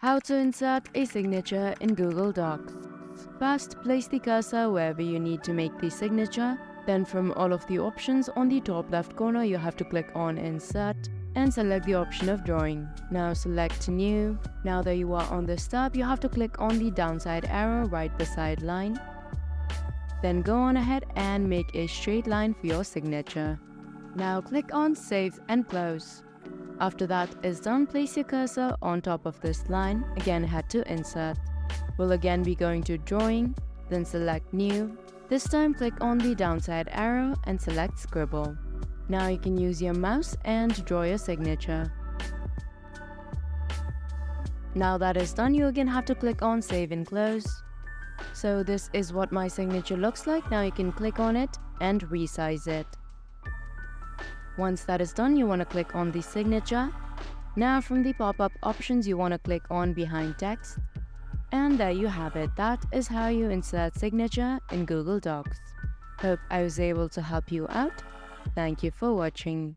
How to insert a signature in Google Docs. First, place the cursor wherever you need to make the signature. Then from all of the options on the top left corner, you have to click on Insert and select the option of Drawing. Now select New. Now that you are on this tab, you have to click on the downside arrow right beside line. Then go on ahead and make a straight line for your signature. Now click on Save and Close. After that is done, place your cursor on top of this line. Again, head to Insert. We'll again be going to Drawing, then select New. This time click on the downside arrow and select Scribble. Now you can use your mouse and draw your signature. Now that is done, you again have to click on Save and Close. So this is what my signature looks like. Now you can click on it and resize it. Once that is done, you want to click on the signature. Now from the pop-up options, you want to click on Behind Text. And there you have it. That is how you insert signature in Google Docs. Hope I was able to help you out. Thank you for watching.